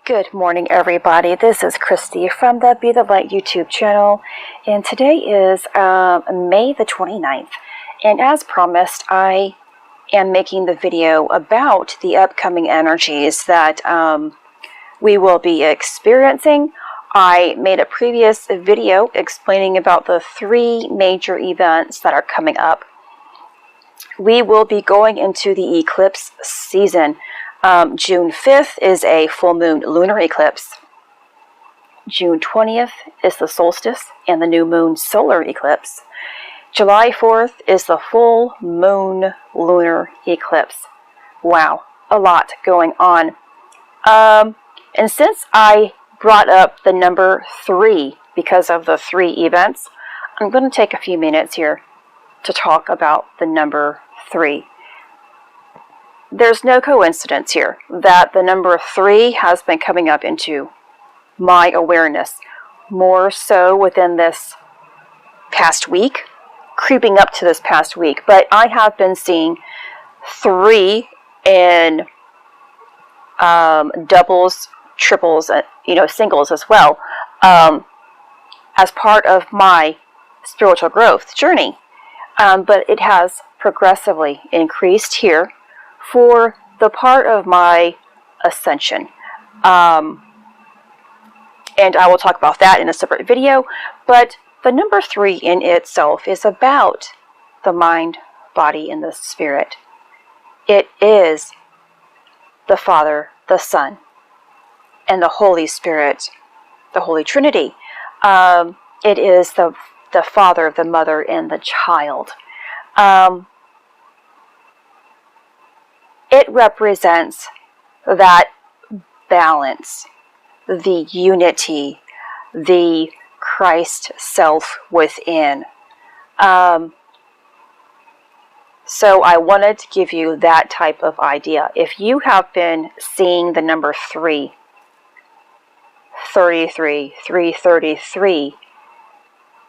Good morning, everybody. This is Christy from the Be the Light YouTube channel, and today is May the 29th. And as promised, I am making the video about the upcoming energies that we will be experiencing. I made a previous video explaining about the three major events that are coming up. We will be going into the eclipse season. June 5th is a full moon lunar eclipse. June 20th is the solstice and the new moon solar eclipse. July 4th is the full moon lunar eclipse. Wow, a lot going on. And since I brought up the number 3 because of the 3 events, I'm going to take a few minutes here to talk about the number 3. There's no coincidence here that the number 3 has been coming up into my awareness more so within this past week, creeping up to this past week. But I have been seeing 3 in doubles, triples, singles as well, as part of my spiritual growth journey. But it has progressively increased here for the part of my ascension. And I will talk about that in a separate video. But the number 3 in itself is about the mind, body, and the spirit. It is the Father, the Son, and the Holy Spirit, the Holy Trinity. It is the Father, the Mother, and the child. It represents that balance, the unity, the Christ self within. So I wanted to give you that type of idea. If you have been seeing the number 3, 33, 333,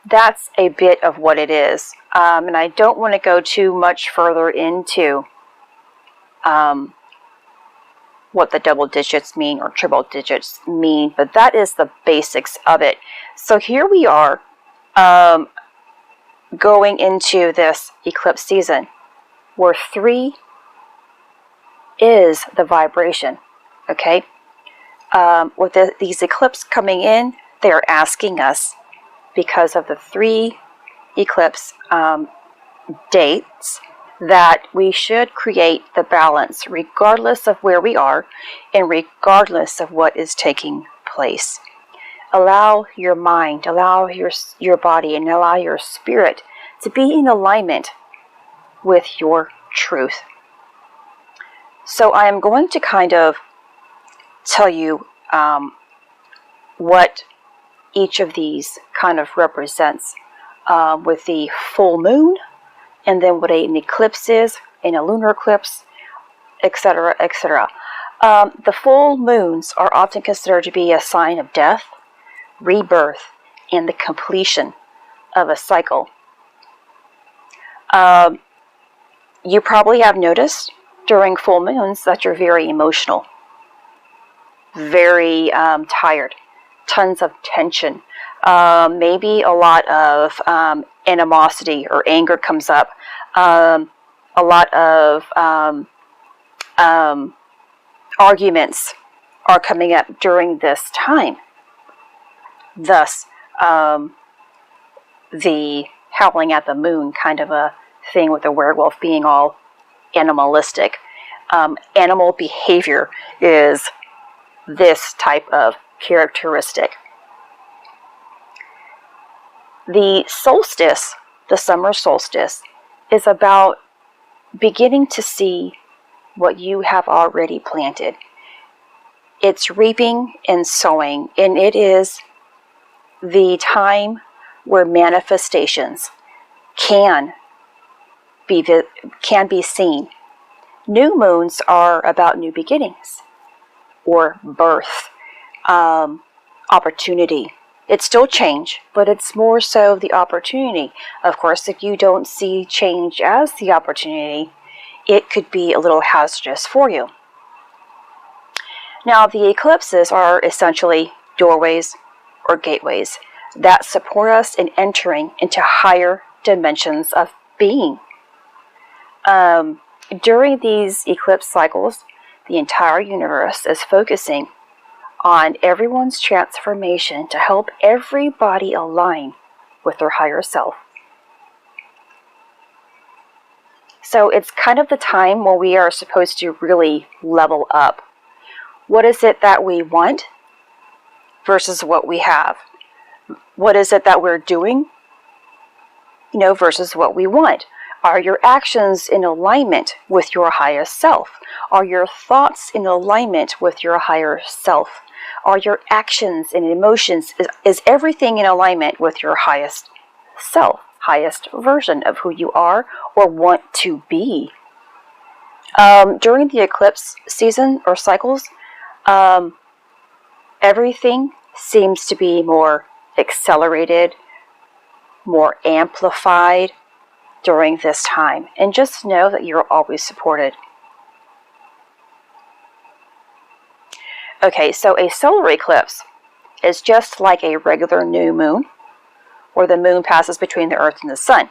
that's a bit of what it is. And I don't want to go too much further into what the double digits mean or triple digits mean, but that is the basics of it. So here we are going into this eclipse season where 3 is the vibration. Okay, with these eclipses coming in, they are asking us, because of the 3 eclipse dates, that we should create the balance regardless of where we are and regardless of what is taking place. Allow your mind, allow your body, and allow your spirit to be in alignment with your truth. So I am going to kind of tell you what each of these kind of represents with the full moon, and then what an eclipse is, in a lunar eclipse, etc., etc. The full moons are often considered to be a sign of death, rebirth, and the completion of a cycle. You probably have noticed during full moons that you're very emotional, very tired, tons of tension. Maybe a lot of animosity or anger comes up. A lot of arguments are coming up during this time. Thus, the howling at the moon kind of a thing with the werewolf being all animalistic. Animal behavior is this type of characteristic. The solstice, the summer solstice, is about beginning to see what you have already planted. It's reaping and sowing, and it is the time where manifestations can be seen. New moons are about new beginnings or birth, opportunity. It's still change, but it's more so the opportunity. Of course, if you don't see change as the opportunity, it could be a little hazardous for you. Now, the eclipses are essentially doorways or gateways that support us in entering into higher dimensions of being. During these eclipse cycles, the entire universe is focusing on everyone's transformation to help everybody align with their higher self. So it's kind of the time when we are supposed to really level up. What is it that we want versus what we have? What is it that we're doing, versus what we want? Are your actions in alignment with your highest self? Are your thoughts in alignment with your higher self? Are your actions and emotions, is everything in alignment with your highest self, highest version of who you are or want to be? During the eclipse season or cycles, everything seems to be more accelerated, more amplified during this time. And just know that you're always supported. Okay, so a solar eclipse is just like a regular new moon, where the moon passes between the earth and the sun.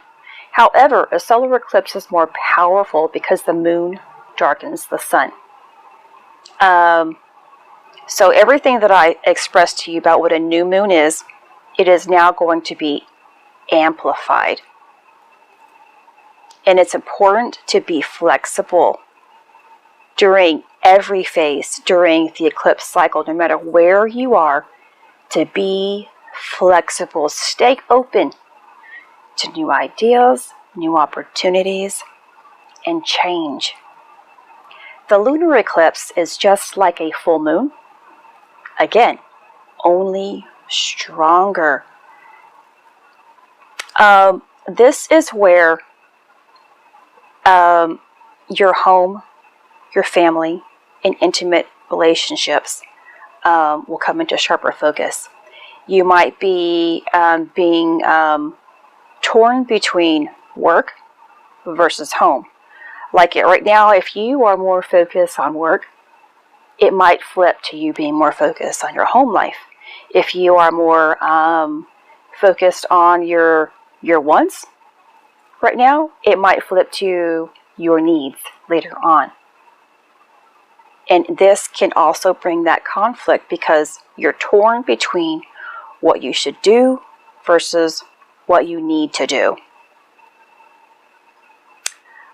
However, a solar eclipse is more powerful because the moon darkens the sun. So everything that I expressed to you about what a new moon is, it is now going to be amplified. And it's important to be flexible during every phase, during the eclipse cycle, no matter where you are, to be flexible. Stay open to new ideas, new opportunities, and change. The lunar eclipse is just like a full moon. Again, only stronger. This is where your home, your family, and intimate relationships will come into sharper focus. You might be being torn between work versus home. Like right now, if you are more focused on work, it might flip to you being more focused on your home life. If you are more focused on your wants right now, it might flip to your needs later on. And this can also bring that conflict because you're torn between what you should do versus what you need to do.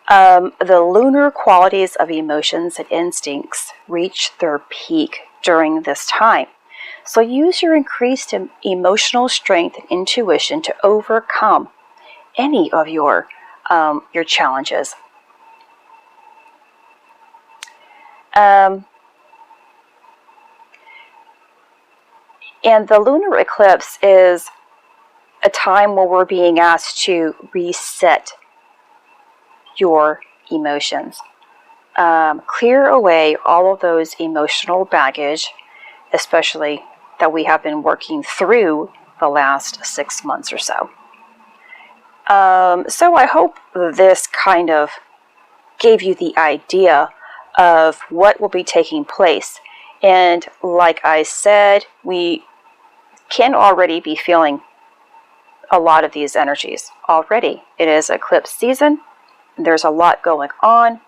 The lunar qualities of emotions and instincts reach their peak during this time. So use your increased emotional strength and intuition to overcome any of your challenges. And the lunar eclipse is a time where we're being asked to reset your emotions. Clear away all of those emotional baggage, especially that we have been working through the last 6 months or so. So I hope this kind of gave you the idea of what will be taking place. And like I said, we can already be feeling a lot of these energies already. It is eclipse season. There's a lot going on.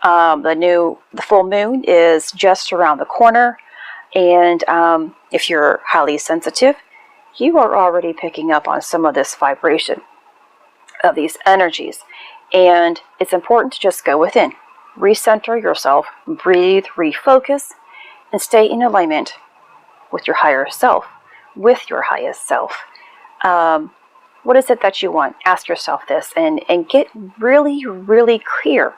The full moon is just around the corner. And if you're highly sensitive, you are already picking up on some of this vibration of these energies. And it's important to just go within, recenter yourself, breathe, refocus, and stay in alignment with your higher self, with your highest self. What is it that you want? Ask yourself this and get really, really clear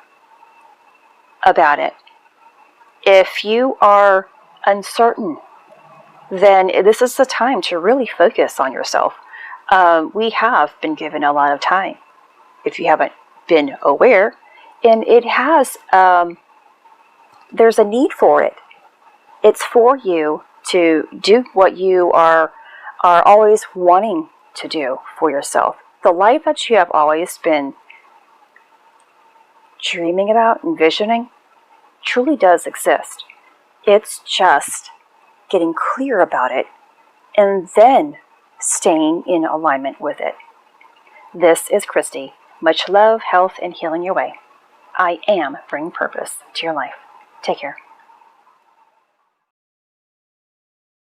about it. If you are uncertain, then this is the time to really focus on yourself. We have been given a lot of time, if you haven't been aware, and it has, there's a need for it. It's for you to do what you are always wanting to do for yourself. The life that you have always been dreaming about, envisioning, truly does exist. It's just getting clear about it and then staying in alignment with it. This is Christy. Much love, health, and healing your way. I am bringing purpose to your life. Take care.